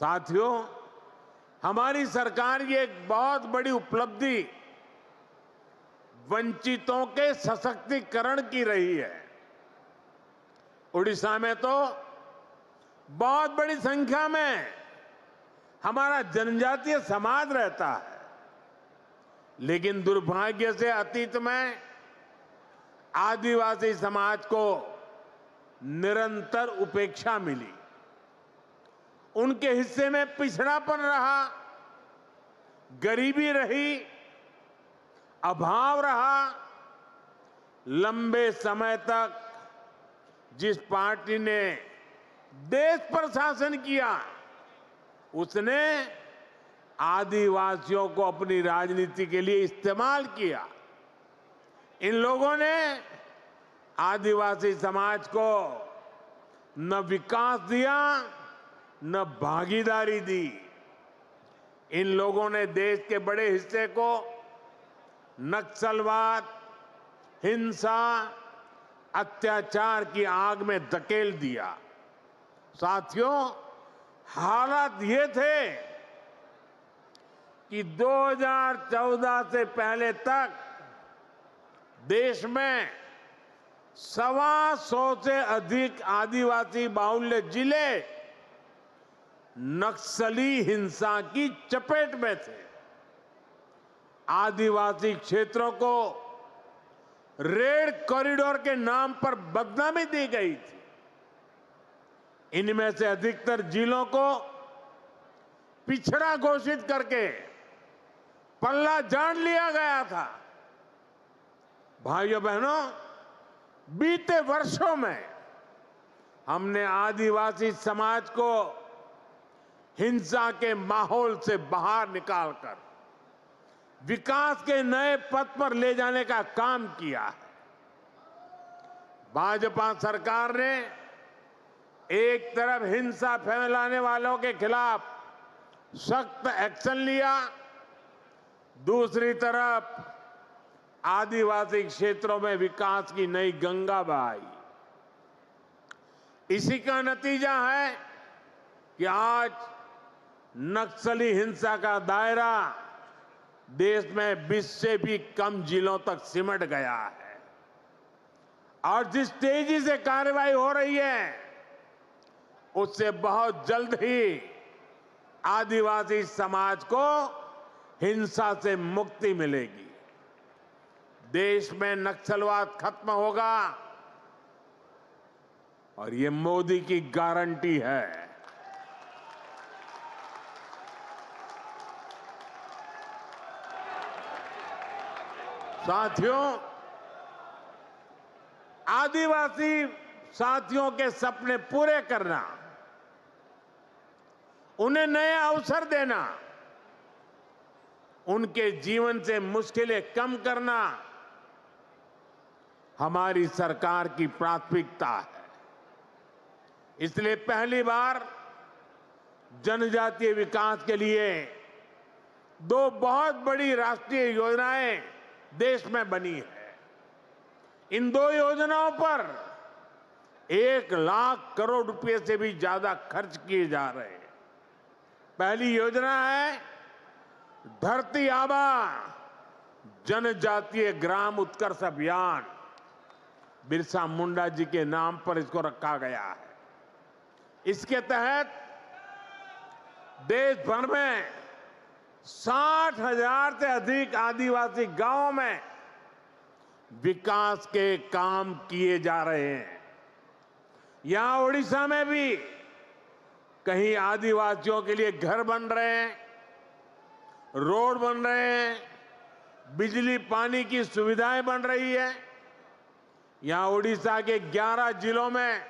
साथियों, हमारी सरकार की एक बहुत बड़ी उपलब्धि वंचितों के सशक्तिकरण की रही है। उड़ीसा में तो बहुत बड़ी संख्या में हमारा जनजातीय समाज रहता है, लेकिन दुर्भाग्य से अतीत में आदिवासी समाज को निरंतर उपेक्षा मिली। उनके हिस्से में पिछड़ापन रहा, गरीबी रही, अभाव रहा। लंबे समय तक जिस पार्टी ने देश पर शासन किया, उसने आदिवासियों को अपनी राजनीति के लिए इस्तेमाल किया। इन लोगों ने आदिवासी समाज को न विकास दिया, न भागीदारी दी। इन लोगों ने देश के बड़े हिस्से को नक्सलवाद, हिंसा, अत्याचार की आग में धकेल दिया। साथियों, हालात ये थे कि 2014 से पहले तक देश में 125 से अधिक आदिवासी बाहुल्य जिले नक्सली हिंसा की चपेट में थे। आदिवासी क्षेत्रों को रेड कॉरिडोर के नाम पर बदनामी दी गई थी। इनमें से अधिकतर जिलों को पिछड़ा घोषित करके पल्ला झाड़ लिया गया था। भाइयों बहनों, बीते वर्षों में हमने आदिवासी समाज को हिंसा के माहौल से बाहर निकालकर विकास के नए पथ पर ले जाने का काम किया है। भाजपा सरकार ने एक तरफ हिंसा फैलाने वालों के खिलाफ सख्त एक्शन लिया, दूसरी तरफ आदिवासी क्षेत्रों में विकास की नई गंगा बहाई। इसी का नतीजा है कि आज नक्सली हिंसा का दायरा देश में 20 से भी कम जिलों तक सिमट गया है। और जिस तेजी से कार्रवाई हो रही है, उससे बहुत जल्द ही आदिवासी समाज को हिंसा से मुक्ति मिलेगी। देश में नक्सलवाद खत्म होगा और ये मोदी की गारंटी है। साथियों, आदिवासी साथियों के सपने पूरे करना, उन्हें नए अवसर देना, उनके जीवन से मुश्किलें कम करना हमारी सरकार की प्राथमिकता है। इसलिए पहली बार जनजातीय विकास के लिए 2 बहुत बड़ी राष्ट्रीय योजनाएं देश में बनी है। इन 2 योजनाओं पर 1 लाख करोड़ रुपए से भी ज्यादा खर्च किए जा रहे हैं। पहली योजना है धरती आबा जनजातीय ग्राम उत्कर्ष अभियान। बिरसा मुंडा जी के नाम पर इसको रखा गया है। इसके तहत देश भर में 60,000 से अधिक आदिवासी गांवों में विकास के काम किए जा रहे हैं। यहां उड़ीसा में भी कहीं आदिवासियों के लिए घर बन रहे हैं, रोड बन रहे हैं, बिजली पानी की सुविधाएं बन रही है। यहां उड़ीसा के 11 जिलों में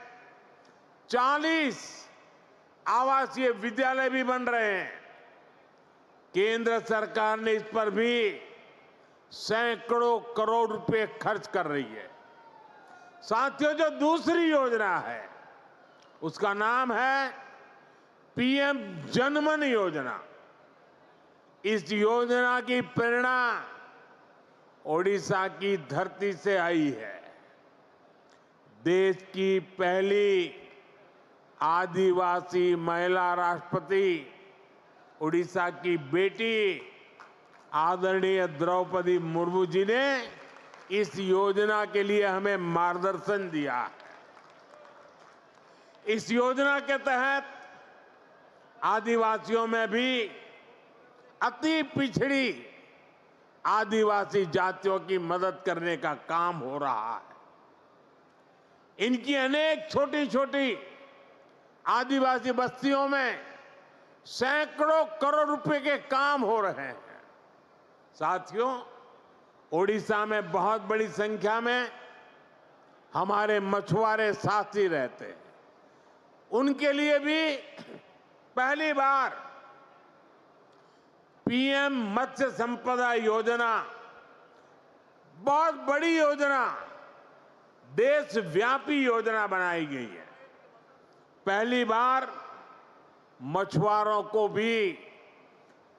40 आवासीय विद्यालय भी बन रहे हैं। केंद्र सरकार ने इस पर भी सैकड़ों करोड़ रुपए खर्च कर रही है। साथियों, जो दूसरी योजना है उसका नाम है पीएम जनमन योजना। इस योजना की प्रेरणा ओडिशा की धरती से आई है। देश की पहली आदिवासी महिला राष्ट्रपति उड़ीसा की बेटी आदरणीय द्रौपदी मुर्मू जी ने इस योजना के लिए हमें मार्गदर्शन दिया। इस योजना के तहत आदिवासियों में भी अति पिछड़ी आदिवासी जातियों की मदद करने का काम हो रहा है। इनकी अनेक छोटी छोटी आदिवासी बस्तियों में सैकड़ों करोड़ रुपए के काम हो रहे हैं। साथियों, ओडिशा में बहुत बड़ी संख्या में हमारे मछुआरे साथी रहते हैं। उनके लिए भी पहली बार पीएम मत्स्य संपदा योजना, बहुत बड़ी योजना, देशव्यापी योजना बनाई गई है। पहली बार मछुआरों को भी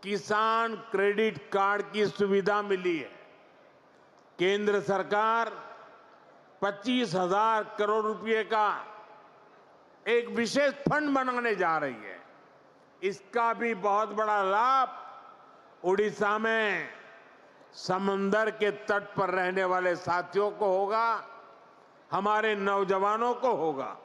किसान क्रेडिट कार्ड की सुविधा मिली है। केंद्र सरकार 25,000 करोड़ रुपए का एक विशेष फंड बनाने जा रही है। इसका भी बहुत बड़ा लाभ उड़ीसा में समंदर के तट पर रहने वाले साथियों को होगा, हमारे नौजवानों को होगा।